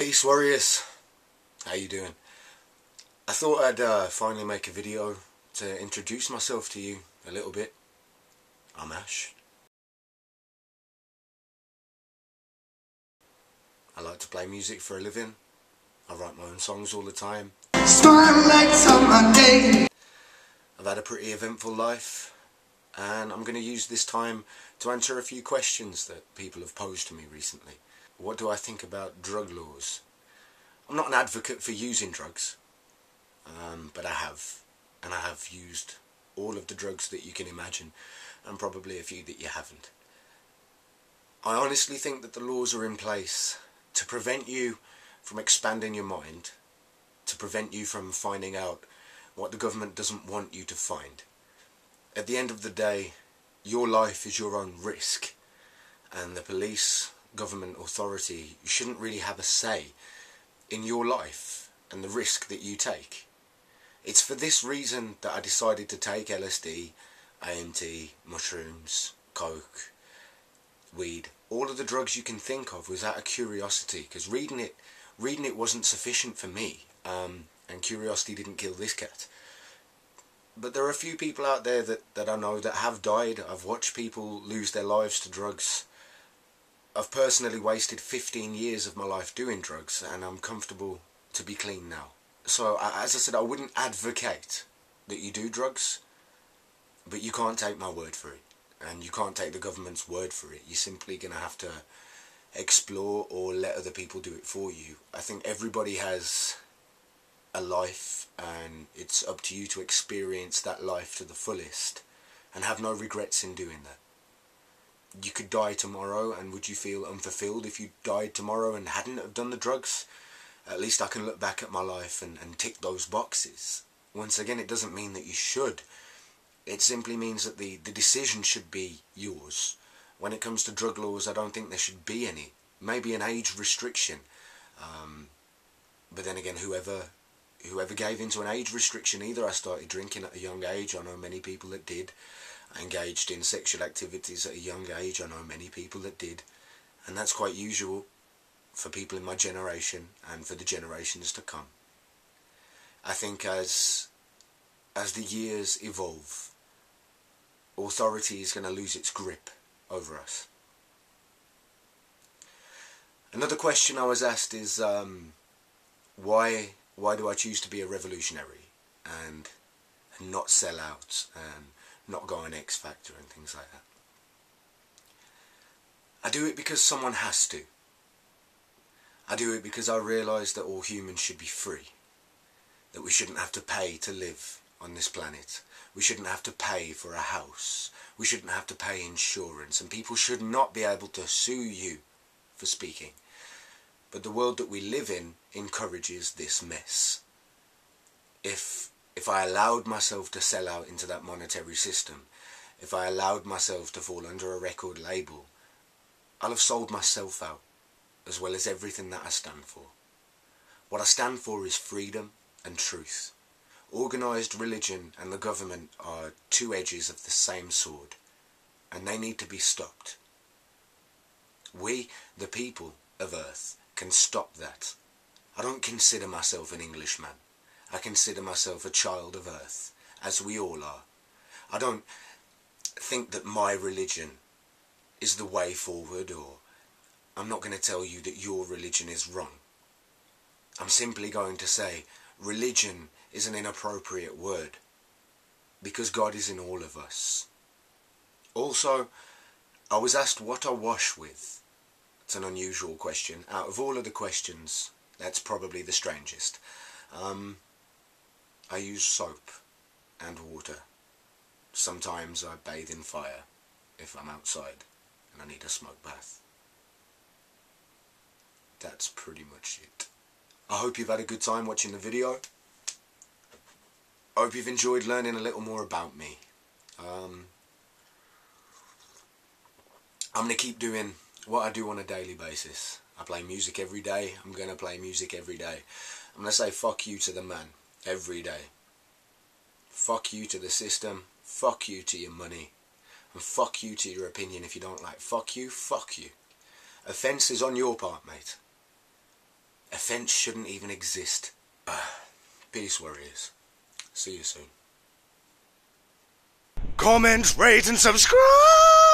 Peace warriors, how you doing? I thought I'd finally make a video to introduce myself to you a little bit. I'm Ash. I like to play music for a living. I write my own songs all the time. Starlights on my day. I've had a pretty eventful life, and I'm going to use this time to answer a few questions that people have posed to me recently. What do I think about drug laws? I'm not an advocate for using drugs, but I have. And I have used all of the drugs that you can imagine, and probably a few that you haven't. I honestly think that the laws are in place to prevent you from expanding your mind, to prevent you from finding out what the government doesn't want you to find. At the end of the day, your life is your own risk, and the police, government, authority shouldn't really have a say in your life and the risk that you take. It's for this reason that I decided to take LSD, AMT, mushrooms, coke, weed, all of the drugs you can think of was out of curiosity, because reading it wasn't sufficient for me, and curiosity didn't kill this cat. But there are a few people out there that I know that have died. I've watched people lose their lives to drugs. I've personally wasted 15 years of my life doing drugs, and I'm comfortable to be clean now. So, as I said, I wouldn't advocate that you do drugs, but you can't take my word for it, and you can't take the government's word for it. You're simply going to have to explore or let other people do it for you. I think everybody has a life, and it's up to you to experience that life to the fullest and have no regrets in doing that. You could die tomorrow, and would you feel unfulfilled if you died tomorrow and hadn't have done the drugs? At least I can look back at my life and tick those boxes. Once again, it doesn't mean that you should. It simply means that the decision should be yours. When it comes to drug laws, I don't think there should be any. Maybe an age restriction. But then again, whoever gave into an age restriction, either I started drinking at a young age, I know many people that did. I engaged in sexual activities at a young age, I know many people that did. And that's quite usual for people in my generation and for the generations to come. I think as the years evolve, authority is going to lose its grip over us. Another question I was asked is, why do I choose to be a revolutionary and not sell out and not go on X Factor and things like that? I do it because someone has to. I do it because I realise that all humans should be free. That we shouldn't have to pay to live on this planet. We shouldn't have to pay for a house. We shouldn't have to pay insurance. And people should not be able to sue you for speaking. But the world that we live in encourages this mess. If I allowed myself to sell out into that monetary system, if I allowed myself to fall under a record label, I'll have sold myself out, as well as everything that I stand for. What I stand for is freedom and truth. Organised religion and the government are two edges of the same sword, and they need to be stopped. We, the people of Earth, can stop that. I don't consider myself an Englishman. I consider myself a child of Earth, as we all are. I don't think that my religion is the way forward, or I'm not going to tell you that your religion is wrong. I'm simply going to say religion is an inappropriate word, because God is in all of us. Also, I was asked what I wash with. It's an unusual question. Out of all of the questions, that's probably the strangest. I use soap and water. Sometimes I bathe in fire if I'm outside and I need a smoke bath. That's pretty much it. I hope you've had a good time watching the video. I hope you've enjoyed learning a little more about me. I'm going to keep doing what I do on a daily basis. I play music every day. I'm going to play music every day. I'm going to say fuck you to the man every day. Fuck you to the system. Fuck you to your money. And fuck you to your opinion if you don't like. Fuck you, fuck you. Offence is on your part, mate. offence shouldn't even exist. Peace, warriors. See you soon. Comment, rate and subscribe!